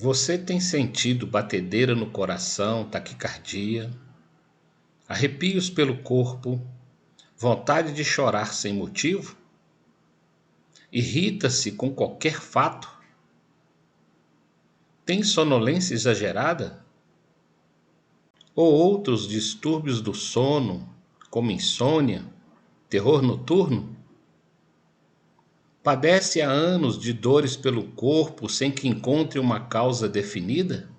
Você tem sentido batedeira no coração, taquicardia, arrepios pelo corpo, vontade de chorar sem motivo? Irrita-se com qualquer fato? Tem sonolência exagerada? Ou outros distúrbios do sono, como insônia, terror noturno? Padece há anos de dores pelo corpo sem que encontre uma causa definida?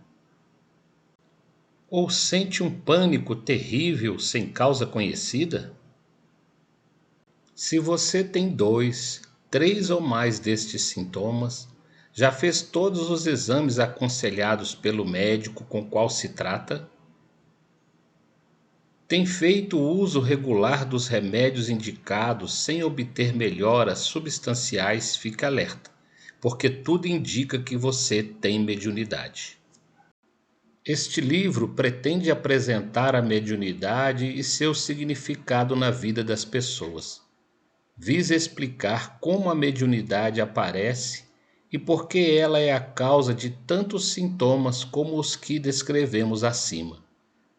Ou sente um pânico terrível sem causa conhecida? Se você tem 2, 3 ou mais destes sintomas, já fez todos os exames aconselhados pelo médico com qual se trata? Tem feito uso regular dos remédios indicados sem obter melhoras substanciais? Fique alerta, porque tudo indica que você tem mediunidade. Este livro pretende apresentar a mediunidade e seu significado na vida das pessoas. Visa explicar como a mediunidade aparece e por que ela é a causa de tantos sintomas como os que descrevemos acima.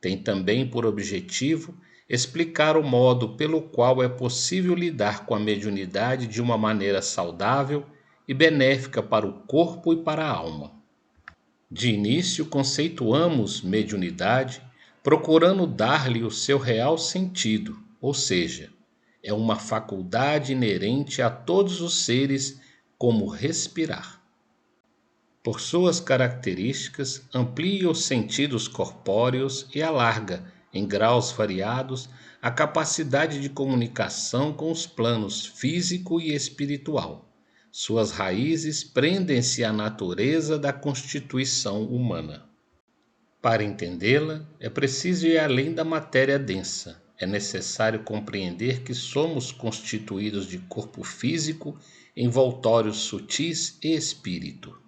Tem também por objetivo explicar o modo pelo qual é possível lidar com a mediunidade de uma maneira saudável e benéfica para o corpo e para a alma. De início, conceituamos mediunidade procurando dar-lhe o seu real sentido, ou seja, é uma faculdade inerente a todos os seres, como respirar. Por suas características, amplia os sentidos corpóreos e alarga, em graus variados, a capacidade de comunicação com os planos físico e espiritual. Suas raízes prendem-se à natureza da constituição humana. Para entendê-la, é preciso ir além da matéria densa. É necessário compreender que somos constituídos de corpo físico, envoltórios sutis e espírito.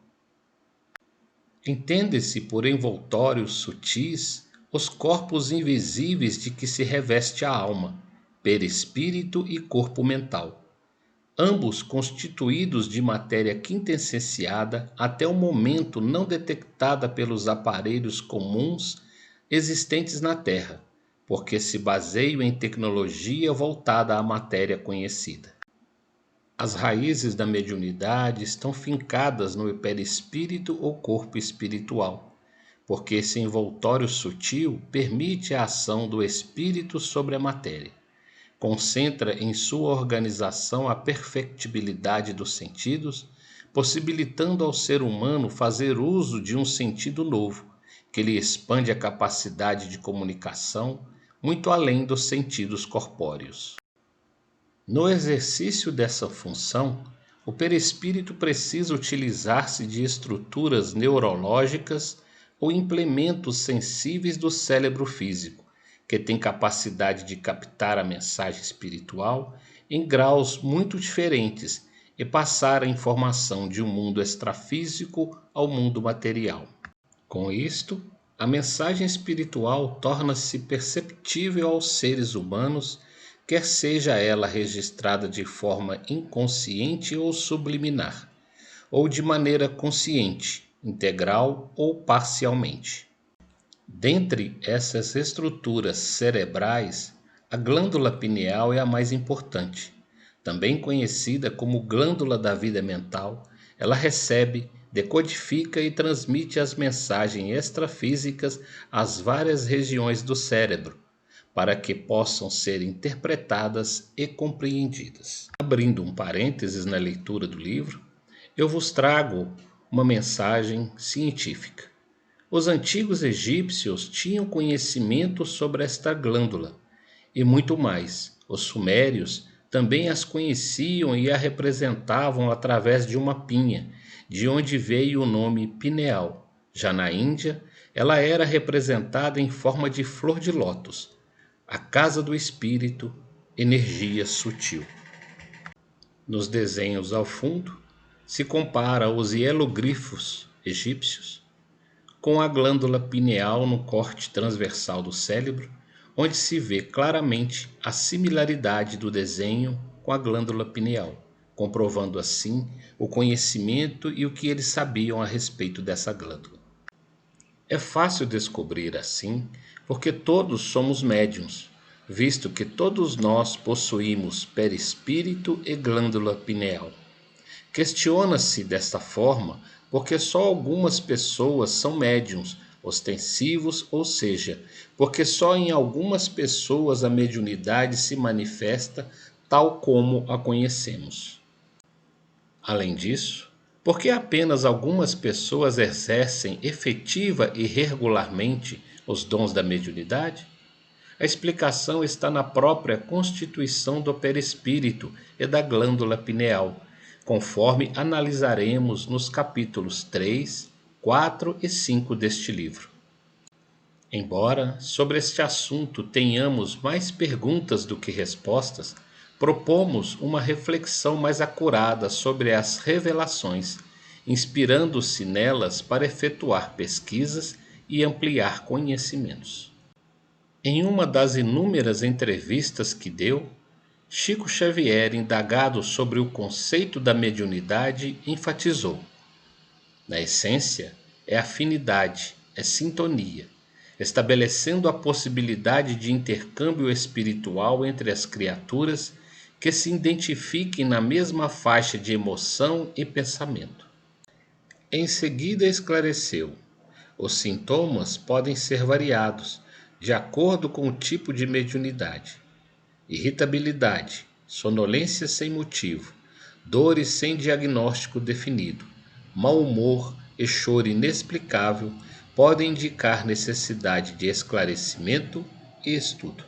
Entende-se por envoltórios sutis os corpos invisíveis de que se reveste a alma, perispírito e corpo mental, ambos constituídos de matéria quintessenciada até o momento não detectada pelos aparelhos comuns existentes na Terra, porque se baseiam em tecnologia voltada à matéria conhecida. As raízes da mediunidade estão fincadas no perispírito ou corpo espiritual, porque esse envoltório sutil permite a ação do espírito sobre a matéria. Concentra em sua organização a perfectibilidade dos sentidos, possibilitando ao ser humano fazer uso de um sentido novo, que lhe expande a capacidade de comunicação muito além dos sentidos corpóreos. No exercício dessa função, o perispírito precisa utilizar-se de estruturas neurológicas ou implementos sensíveis do cérebro físico, que tem capacidade de captar a mensagem espiritual em graus muito diferentes e passar a informação de um mundo extrafísico ao mundo material. Com isto, a mensagem espiritual torna-se perceptível aos seres humanos, quer seja ela registrada de forma inconsciente ou subliminar, ou de maneira consciente, integral ou parcialmente. Dentre essas estruturas cerebrais, a glândula pineal é a mais importante. Também conhecida como glândula da vida mental, ela recebe, decodifica e transmite as mensagens extrafísicas às várias regiões do cérebro, para que possam ser interpretadas e compreendidas. Abrindo um parênteses na leitura do livro, eu vos trago uma mensagem científica. Os antigos egípcios tinham conhecimento sobre esta glândula e muito mais. Os sumérios também as conheciam e a representavam através de uma pinha, de onde veio o nome pineal. Já na Índia, ela era representada em forma de flor de lótus, a casa do espírito, energia sutil. Nos desenhos ao fundo, se compara os hieroglifos egípcios com a glândula pineal no corte transversal do cérebro, onde se vê claramente a similaridade do desenho com a glândula pineal. comprovando assim o conhecimento e o que eles sabiam a respeito dessa glândula. É fácil descobrir assim, porque todos somos médiuns, visto que todos nós possuímos perispírito e glândula pineal. Questiona-se desta forma porque só algumas pessoas são médiuns ostensivos, ou seja, porque só em algumas pessoas a mediunidade se manifesta tal como a conhecemos. Além disso, porque apenas algumas pessoas exercem efetiva e regularmente os dons da mediunidade? A explicação está na própria constituição do perispírito e da glândula pineal, conforme analisaremos nos capítulos 3, 4 e 5 deste livro. Embora sobre este assunto tenhamos mais perguntas do que respostas, propomos uma reflexão mais acurada sobre as revelações, inspirando-se nelas para efetuar pesquisas e ampliar conhecimentos. Em uma das inúmeras entrevistas que deu, Chico Xavier, indagado sobre o conceito da mediunidade, enfatizou: na essência, é afinidade, é sintonia, estabelecendo a possibilidade de intercâmbio espiritual entre as criaturas que se identifiquem na mesma faixa de emoção e pensamento. Em seguida esclareceu: os sintomas podem ser variados, de acordo com o tipo de mediunidade. Irritabilidade, sonolência sem motivo, dores sem diagnóstico definido, mau humor e choro inexplicável podem indicar necessidade de esclarecimento e estudo.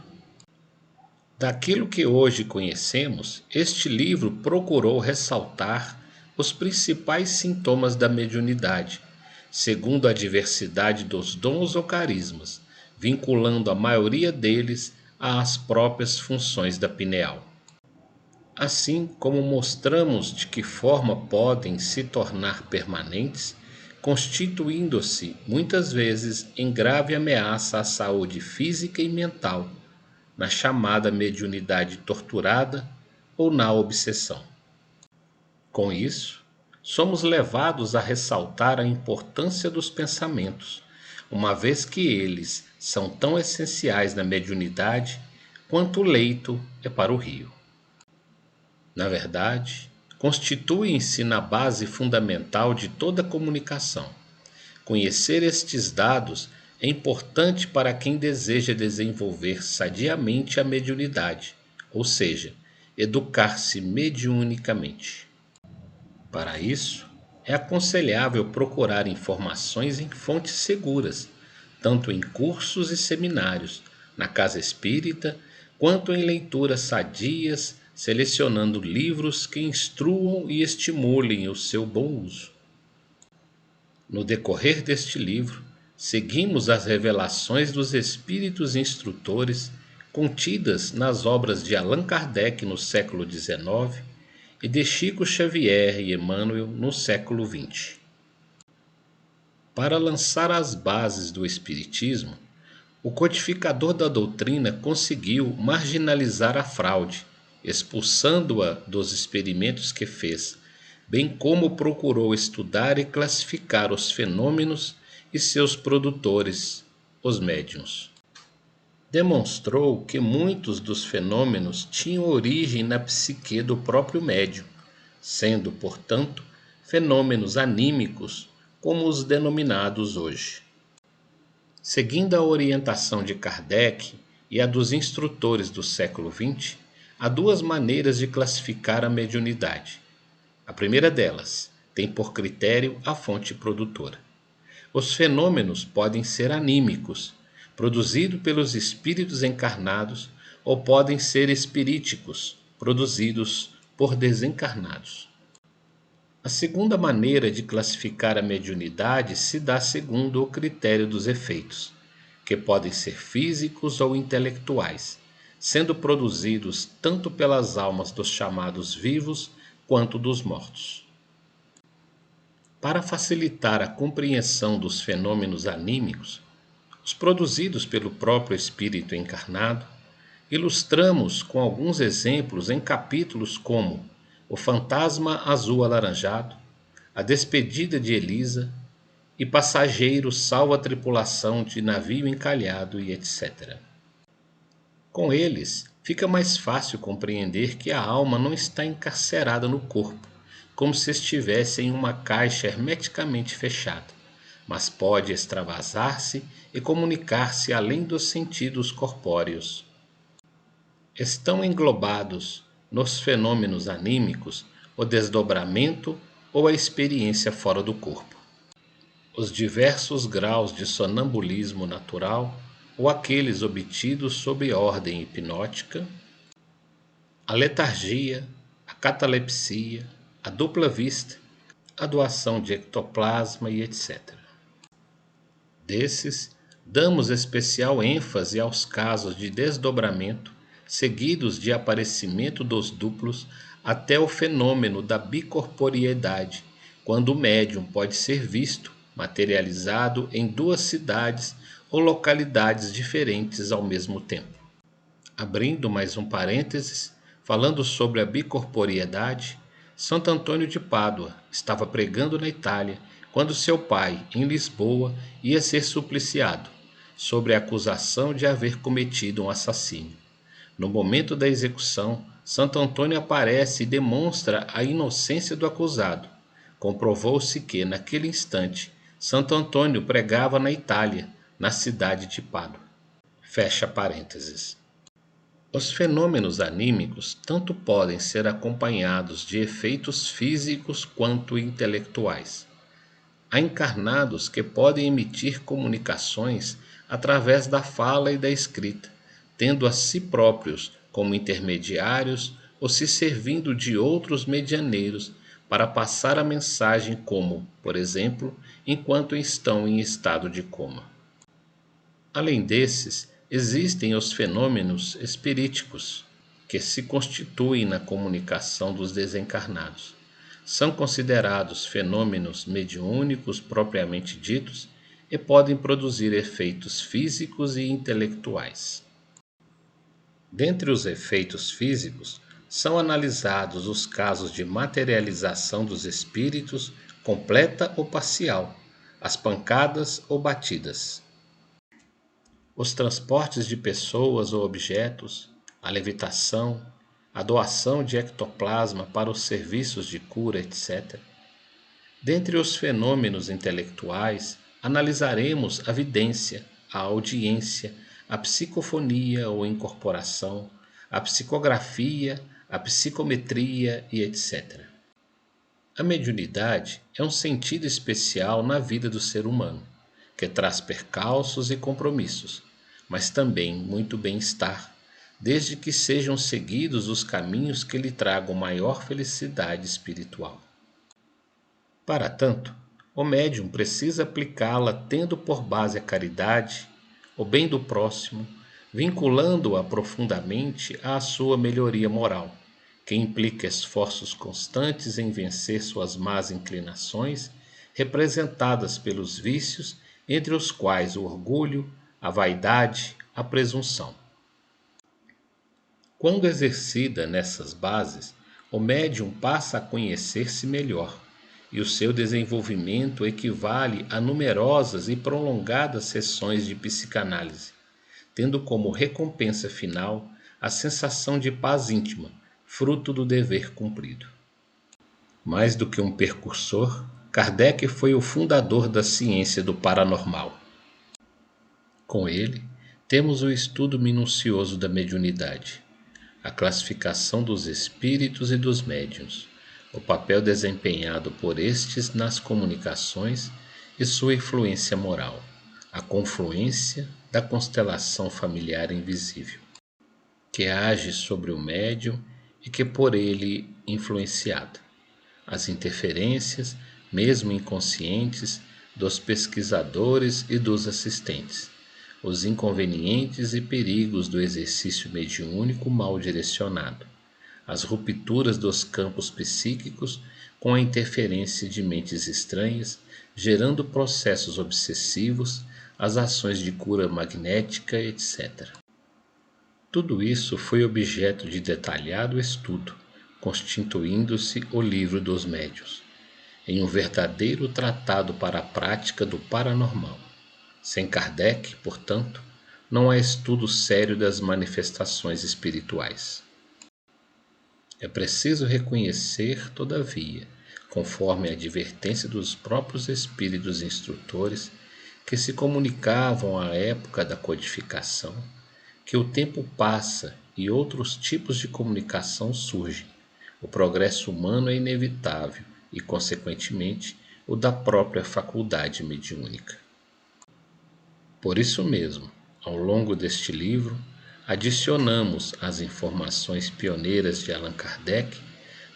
Daquilo que hoje conhecemos, este livro procurou ressaltar os principais sintomas da mediunidade, segundo a diversidade dos dons ou carismas, vinculando a maioria deles às próprias funções da pineal. Assim como mostramos de que forma podem se tornar permanentes, constituindo-se muitas vezes em grave ameaça à saúde física e mental, na chamada mediunidade torturada ou na obsessão. Com isso, somos levados a ressaltar a importância dos pensamentos, uma vez que eles são tão essenciais na mediunidade quanto o leito é para o rio. Na verdade, constituem-se na base fundamental de toda comunicação. Conhecer estes dados é importante para quem deseja desenvolver sadiamente a mediunidade, ou seja, educar-se mediunicamente. Para isso, é aconselhável procurar informações em fontes seguras, tanto em cursos e seminários, na casa espírita, quanto em leituras sadias, selecionando livros que instruam e estimulem o seu bom uso. No decorrer deste livro, seguimos as revelações dos espíritos instrutores contidas nas obras de Allan Kardec no século XIX e de Chico Xavier e Emmanuel no século XX. Para lançar as bases do Espiritismo, o codificador da doutrina conseguiu marginalizar a fraude, expulsando-a dos experimentos que fez, bem como procurou estudar e classificar os fenômenos e seus produtores, os médiuns. Demonstrou que muitos dos fenômenos tinham origem na psique do próprio médium, sendo, portanto, fenômenos anímicos, como os denominados hoje. Seguindo a orientação de Kardec e a dos instrutores do século XX, há duas maneiras de classificar a mediunidade. A primeira delas tem por critério a fonte produtora. Os fenômenos podem ser anímicos, produzidos pelos espíritos encarnados, ou podem ser espiríticos, produzidos por desencarnados. A segunda maneira de classificar a mediunidade se dá segundo o critério dos efeitos, que podem ser físicos ou intelectuais, sendo produzidos tanto pelas almas dos chamados vivos quanto dos mortos. Para facilitar a compreensão dos fenômenos anímicos, os produzidos pelo próprio espírito encarnado, ilustramos com alguns exemplos em capítulos como o fantasma azul alaranjado, a despedida de Elisa e passageiro salva a tripulação de navio encalhado e etc. Com eles, fica mais fácil compreender que a alma não está encarcerada no corpo, como se estivesse em uma caixa hermeticamente fechada, mas pode extravasar-se e comunicar-se além dos sentidos corpóreos. Estão englobados nos fenômenos anímicos o desdobramento ou a experiência fora do corpo, os diversos graus de sonambulismo natural ou aqueles obtidos sob ordem hipnótica, a letargia, a catalepsia, a dupla vista, a doação de ectoplasma e etc. Desses, damos especial ênfase aos casos de desdobramento, seguidos de aparecimento dos duplos, até o fenômeno da bicorporeidade, quando o médium pode ser visto materializado em duas cidades ou localidades diferentes ao mesmo tempo. Abrindo mais um parênteses, falando sobre a bicorporeidade, Santo Antônio de Pádua estava pregando na Itália quando seu pai, em Lisboa, ia ser supliciado, sobre a acusação de haver cometido um assassínio. No momento da execução, Santo Antônio aparece e demonstra a inocência do acusado. Comprovou-se que, naquele instante, Santo Antônio pregava na Itália, na cidade de Pádua. Fecha parênteses. Os fenômenos anímicos tanto podem ser acompanhados de efeitos físicos quanto intelectuais. Há encarnados que podem emitir comunicações através da fala e da escrita, tendo a si próprios como intermediários ou se servindo de outros medianeiros para passar a mensagem como, por exemplo, enquanto estão em estado de coma. Além desses, existem os fenômenos espiríticos, que se constituem na comunicação dos desencarnados. São considerados fenômenos mediúnicos propriamente ditos e podem produzir efeitos físicos e intelectuais. Dentre os efeitos físicos, são analisados os casos de materialização dos espíritos completa ou parcial, as pancadas ou batidas, os transportes de pessoas ou objetos, a levitação, a doação de ectoplasma para os serviços de cura, etc. Dentre os fenômenos intelectuais, analisaremos a vidência, a audiência, a psicofonia ou incorporação, a psicografia, a psicometria e etc. A mediunidade é um sentido especial na vida do ser humano, que traz percalços e compromissos, mas também muito bem-estar, desde que sejam seguidos os caminhos que lhe tragam maior felicidade espiritual. Para tanto, o médium precisa aplicá-la tendo por base a caridade, o bem do próximo, vinculando-a profundamente à sua melhoria moral, que implica esforços constantes em vencer suas más inclinações, representadas pelos vícios, entre os quais o orgulho, a vaidade, a presunção. Quando exercida nessas bases, o médium passa a conhecer-se melhor, e o seu desenvolvimento equivale a numerosas e prolongadas sessões de psicanálise, tendo como recompensa final a sensação de paz íntima, fruto do dever cumprido. Mais do que um precursor, Kardec foi o fundador da ciência do paranormal. Com ele, temos o estudo minucioso da mediunidade, a classificação dos espíritos e dos médiuns, o papel desempenhado por estes nas comunicações e sua influência moral, a confluência da constelação familiar invisível, que age sobre o médium e que por ele influenciada, as interferências, mesmo inconscientes, dos pesquisadores e dos assistentes, os inconvenientes e perigos do exercício mediúnico mal direcionado, as rupturas dos campos psíquicos com a interferência de mentes estranhas, gerando processos obsessivos, as ações de cura magnética, etc. Tudo isso foi objeto de detalhado estudo, constituindo-se o Livro dos Médiuns, em um verdadeiro tratado para a prática do paranormal. Sem Kardec, portanto, não há estudo sério das manifestações espirituais. É preciso reconhecer, todavia, conforme a advertência dos próprios espíritos instrutores que se comunicavam à época da codificação, que o tempo passa e outros tipos de comunicação surgem. O progresso humano é inevitável e, consequentemente, o da própria faculdade mediúnica. Por isso mesmo, ao longo deste livro, adicionamos às informações pioneiras de Allan Kardec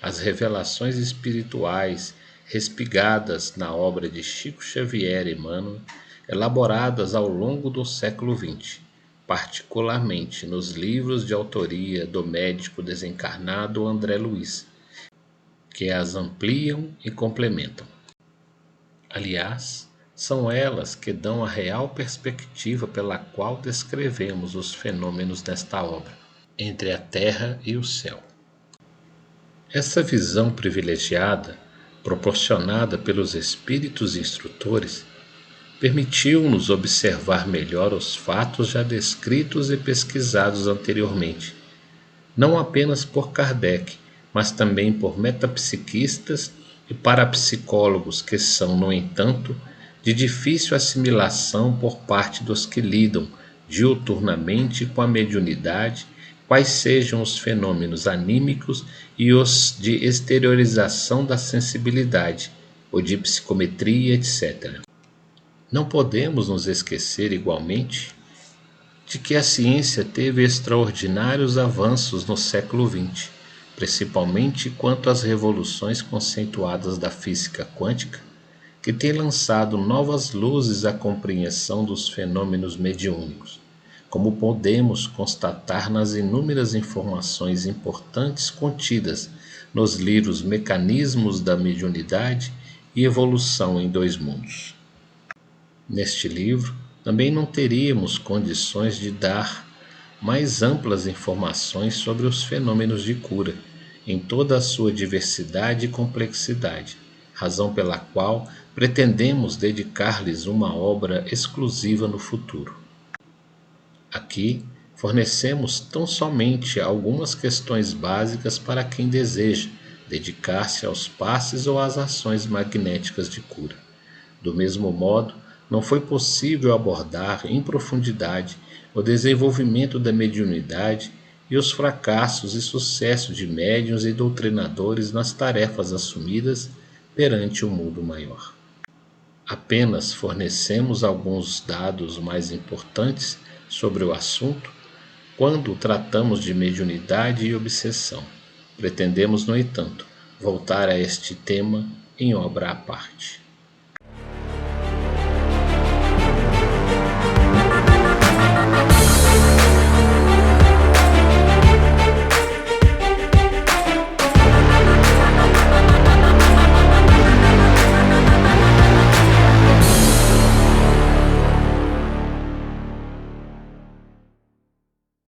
as revelações espirituais respigadas na obra de Chico Xavier e Emmanuel, elaboradas ao longo do século XX, particularmente nos livros de autoria do médico desencarnado André Luiz, que as ampliam e complementam. Aliás, são elas que dão a real perspectiva pela qual descrevemos os fenômenos desta obra, entre a terra e o céu. Essa visão privilegiada, proporcionada pelos espíritos instrutores, permitiu-nos observar melhor os fatos já descritos e pesquisados anteriormente, não apenas por Kardec, mas também por metapsiquistas e parapsicólogos que são, no entanto, de difícil assimilação por parte dos que lidam diuturnamente com a mediunidade, quais sejam os fenômenos anímicos e os de exteriorização da sensibilidade, ou de psicometria, etc. Não podemos nos esquecer, igualmente, de que a ciência teve extraordinários avanços no século XX, principalmente quanto às revoluções conceituadas da física quântica, que tem lançado novas luzes à compreensão dos fenômenos mediúnicos, como podemos constatar nas inúmeras informações importantes contidas nos livros Mecanismos da Mediunidade e Evolução em Dois Mundos. Neste livro, também não teríamos condições de dar mais amplas informações sobre os fenômenos de cura, em toda a sua diversidade e complexidade, razão pela qual pretendemos dedicar-lhes uma obra exclusiva no futuro. Aqui fornecemos tão somente algumas questões básicas para quem deseja dedicar-se aos passes ou às ações magnéticas de cura. Do mesmo modo, não foi possível abordar em profundidade o desenvolvimento da mediunidade e os fracassos e sucessos de médiuns e doutrinadores nas tarefas assumidas perante o mundo maior. Apenas fornecemos alguns dados mais importantes sobre o assunto quando tratamos de mediunidade e obsessão. Pretendemos, no entanto, voltar a este tema em obra à parte.